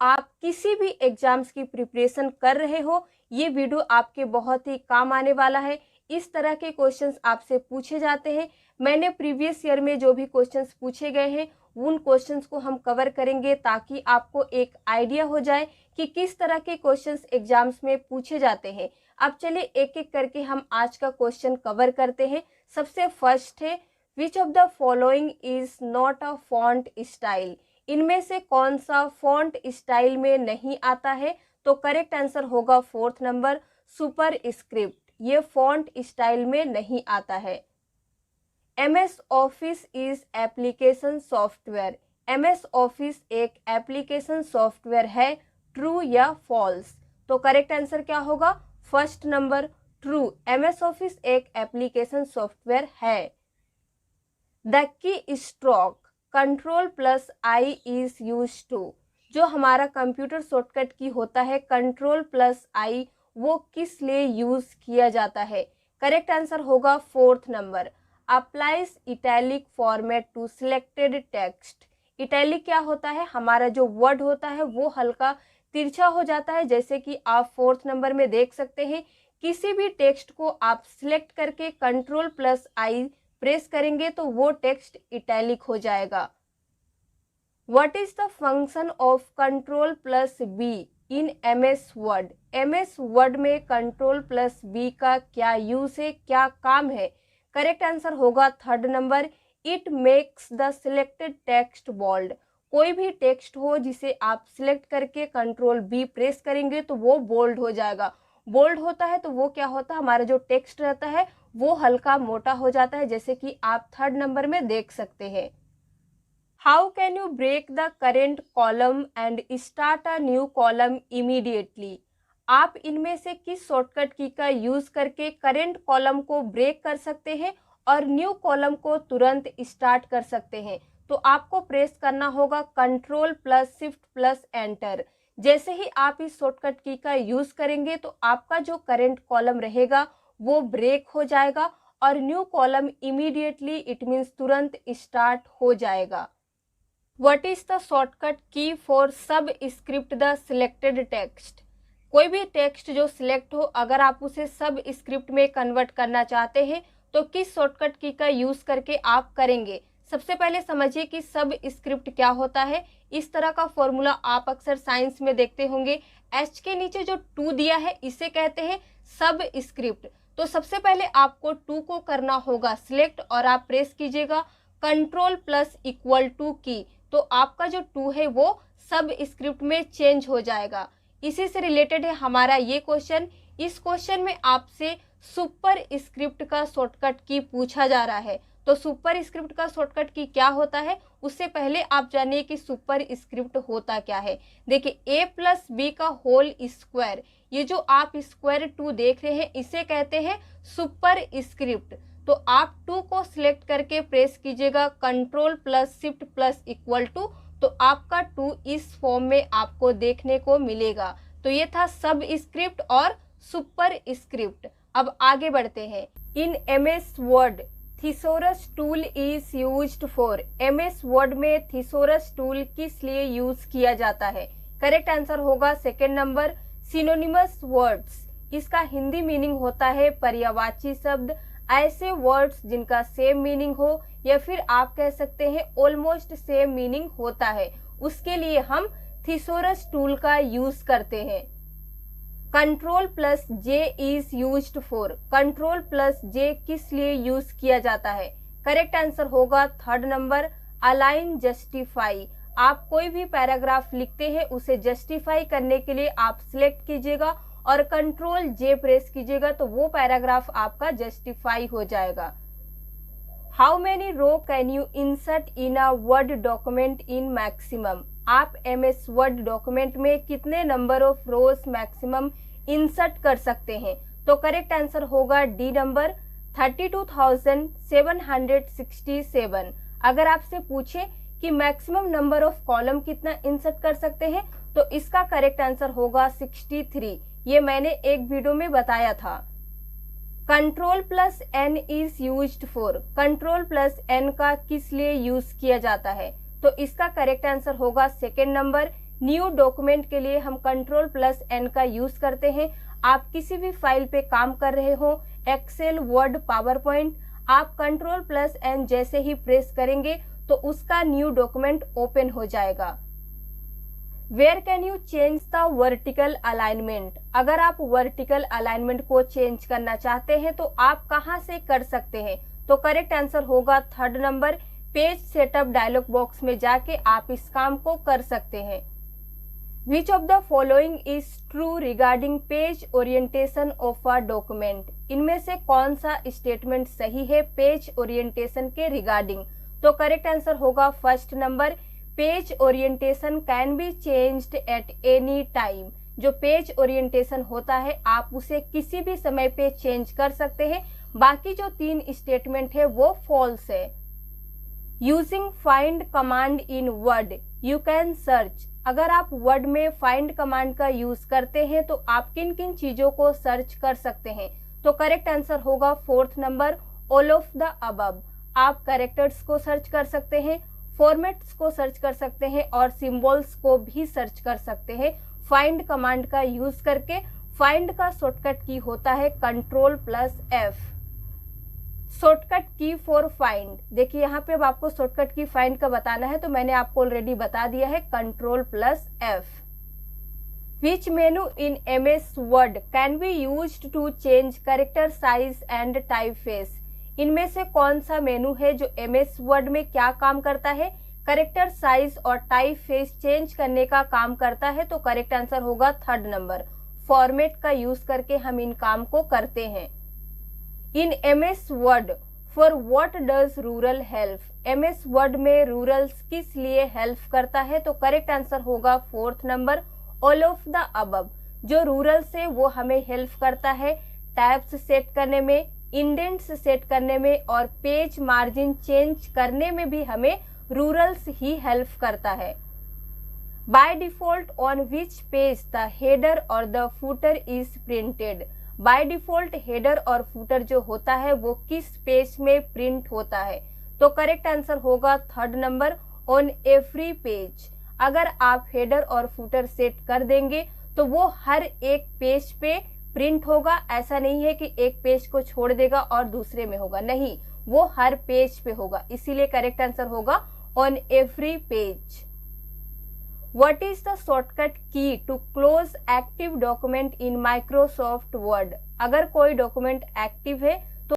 आप किसी भी एग्जाम्स की प्रिपरेशन कर रहे हो, ये वीडियो आपके बहुत ही काम आने वाला है। इस तरह के क्वेश्चंस आपसे पूछे जाते हैं। मैंने प्रीवियस ईयर में जो भी क्वेश्चंस पूछे गए हैं उन क्वेश्चंस को हम कवर करेंगे ताकि आपको एक आइडिया हो जाए कि किस तरह के क्वेश्चंस एग्जाम्स में पूछे जाते हैं। अब चलिए एक एक करके हम आज का क्वेश्चन कवर करते हैं। सबसे फर्स्ट है, which of the following is not a font style. इनमें से कौन सा फॉन्ट स्टाइल में नहीं आता है? तो करेक्ट आंसर होगा फोर्थ नंबर, सुपर स्क्रिप्ट। ये फॉन्ट स्टाइल में नहीं आता है। MS office is application software. MS office एक एप्लीकेशन सॉफ्टवेयर है, ट्रू या फॉल्स? तो करेक्ट आंसर क्या होगा? First number, true. MS office एक एप्लीकेशन सॉफ्टवेयर है। The keystroke Ctrl+I is use to. जो हमारा कंप्यूटर शॉर्टकट की होता है Ctrl+I, वो किस लिए यूज किया जाता है? करेक्ट आंसर होगा fourth number, applies italic format to selected text. Italic क्या होता है? हमारा जो वर्ड होता है वो हल्का तिरछा हो जाता है। जैसे कि आप फोर्थ नंबर में देख सकते हैं, किसी भी टेक्स्ट को आप सिलेक्ट करके Ctrl+I प्रेस करेंगे तो वो टेक्स्ट इटैलिक हो जाएगा। What is the function of Ctrl+B in MS Word? MS Word में Ctrl+B का क्या यूज है, क्या काम है? करेक्ट आंसर होगा third number, it makes the selected text bold. कोई भी टेक्स्ट हो जिसे आप सिलेक्ट करके Ctrl+B प्रेस करेंगे तो वो बोल्ड हो जाएगा। बोल्ड होता है तो वो क्या होता है, हमारा जो टेक्स्ट रहता है वो हल्का मोटा हो जाता है, जैसे कि आप थर्ड नंबर में देख सकते हैं। How can you break the current column and start a new column immediately. आप इनमें से किस शॉर्टकट की का यूज करके करेंट कॉलम को ब्रेक कर सकते हैं और न्यू कॉलम को तुरंत स्टार्ट कर सकते हैं? तो आपको प्रेस करना होगा Ctrl+Shift+Enter। जैसे ही आप इस शॉर्टकट की का यूज करेंगे तो आपका जो करेंट कॉलम रहेगा वो ब्रेक हो जाएगा और new column immediately, it means तुरंत स्टार्ट हो जाएगा। व्हाट इज द शॉर्टकट की फॉर सब स्क्रिप्ट द सिलेक्टेड टेक्स्ट। कोई भी टेक्स्ट जो सिलेक्ट हो, अगर आप उसे सब स्क्रिप्ट में कन्वर्ट करना चाहते हैं तो किस शॉर्टकट की का यूज करके आप करेंगे? सबसे पहले समझिए कि सब स्क्रिप्ट क्या होता है। इस तरह का फॉर्मूला आप अक्सर साइंस में देखते होंगे। H के नीचे जो 2 दिया है इसे कहते हैं सब स्क्रिप्ट। तो सबसे पहले आपको 2 को करना होगा सिलेक्ट और आप प्रेस कीजिएगा Ctrl+= की, तो आपका जो 2 है वो सब स्क्रिप्ट में चेंज हो जाएगा। इसी से रिलेटेड है हमारा ये क्वेश्चन। इस क्वेश्चन में आपसे सुपर स्क्रिप्ट का शॉर्टकट की पूछा जा रहा है। तो सुपर स्क्रिप्ट का शॉर्टकट की क्या होता है, उससे पहले आप जानिए कि सुपर स्क्रिप्ट होता क्या है। देखिए, A+B का होल स्क्वायर, ये जो आप स्क्वायर 2 देख रहे हैं इसे कहते हैं सुपर स्क्रिप्ट। तो आप 2 को सिलेक्ट करके प्रेस कीजिएगा Ctrl+Shift+= तो आपका 2 इस फॉर्म में आपको देखने को मिलेगा। तो ये था सब स्क्रिप्ट और सुपर स्क्रिप्ट। अब आगे बढ़ते हैं। इन MS word thesaurus tool is used for. MS Word में थिसोरस टूल किस लिए यूज किया जाता है? करेक्ट आंसर होगा सेकेंड नंबर, सिनोनिमस वर्ड्स। इसका हिंदी मीनिंग होता है पर्यायवाची शब्द, ऐसे वर्ड्स जिनका सेम मीनिंग हो या फिर आप कह सकते हैं ऑलमोस्ट सेम मीनिंग होता है, उसके लिए हम थिसोरस टूल का यूज करते हैं। Ctrl+J is used for. Ctrl+J किस लिए यूज किया जाता है? करेक्ट आंसर होगा थर्ड नंबर, अलाइन जस्टिफाई। आप कोई भी पैराग्राफ लिखते हैं उसे जस्टिफाई करने के लिए आप सिलेक्ट कीजिएगा और Ctrl+J प्रेस कीजिएगा तो वो पैराग्राफ आपका जस्टिफाई हो जाएगा। How many row can you insert in a Word document in maximum. आप MS वर्ड डॉक्यूमेंट में कितने number of rows maximum insert कर सकते हैं? तो करेक्ट आंसर होगा डी नंबर, 32,767। अगर आपसे पूछे कि मैक्सिमम नंबर ऑफ कॉलम कितना इंसर्ट कर सकते हैं तो इसका करेक्ट आंसर होगा 63। ये मैंने एक वीडियो में बताया था। Ctrl+N is used for. Ctrl+N का किस लिए यूज किया जाता है? तो इसका करेक्ट आंसर होगा सेकेंड नंबर, न्यू डॉक्यूमेंट के लिए हम Ctrl+N का यूज करते हैं। आप किसी भी फाइल पे काम कर रहे हो, एक्सेल, वर्ड, पावर पॉइंट, आप Ctrl+N जैसे ही प्रेस करेंगे तो उसका न्यू डॉक्यूमेंट ओपन हो जाएगा। Where can you change the vertical alignment? अगर आप वर्टिकल अलाइनमेंट को चेंज करना चाहते हैं तो आप कहां से कर सकते हैं? तो करेक्ट आंसर होगा 3rd number, page setup dialog box में जाके आप इस काम को कर सकते हैं। Which of the following is true regarding page orientation of a document? इनमें से कौन सा स्टेटमेंट सही है पेज ओरिएंटेशन के रिगार्डिंग? तो करेक्ट आंसर होगा 1st number, page orientation can be changed at any time. जो पेज ओरिएंटेशन होता है आप उसे किसी भी समय पे चेंज कर सकते हैं। बाकी जो 3 स्टेटमेंट है वो फॉल्स है। Using find command in word you can search. अगर आप वर्ड में फाइंड कमांड का यूज करते हैं तो आप किन किन चीजों को सर्च कर सकते हैं? तो करेक्ट आंसर होगा 4th number, all of the above. आप कैरेक्टर्स को सर्च कर सकते हैं, फॉर्मेट्स को सर्च कर सकते हैं और सिंबल्स को भी सर्च कर सकते हैं फाइंड कमांड का यूज करके। फाइंड का शॉर्टकट की होता है Ctrl+F। शॉर्टकट की फॉर फाइंड, देखिए यहाँ पे अब आपको शॉर्टकट की फाइंड का बताना है तो मैंने आपको ऑलरेडी बता दिया है Ctrl+F। Which menu in MS Word can be used to change character size and typeface? इनमें से कौन सा मेनू है जो MS वर्ड में क्या काम करता है? कैरेक्टर साइज और टाइपफेस चेंज करने का काम करता है। तो करेक्ट आंसर होगा 3rd नंबर, फॉर्मेट का यूज करके हम इन काम को करते हैं। इन MS word for what does rural help? MS Word में रूरल्स किस लिए हेल्प करता है? तो करेक्ट आंसर होगा 4th number, all of the above. जो रूरल्स है वो हमें हेल्प करता है टैब्स सेट करने में, इंडेंट्स सेट करने में और पेज मार्जिन चेंज करने में भी हमें रूरल्स ही हेल्प करता है। By default on which page the header और the footer is printed? By default header और फुटर जो होता है वो किस पेज में प्रिंट होता है? तो करेक्ट आंसर होगा 3rd number, on every page. अगर आप हेडर और फुटर सेट कर देंगे तो वो हर एक पेज पे प्रिंट होगा। ऐसा नहीं है कि एक पेज को छोड़ देगा और दूसरे में होगा, नहीं, वो हर पेज पे होगा। इसीलिए करेक्ट आंसर होगा on every page. What is the shortcut key to close active document in Microsoft Word? अगर कोई डॉक्यूमेंट एक्टिव है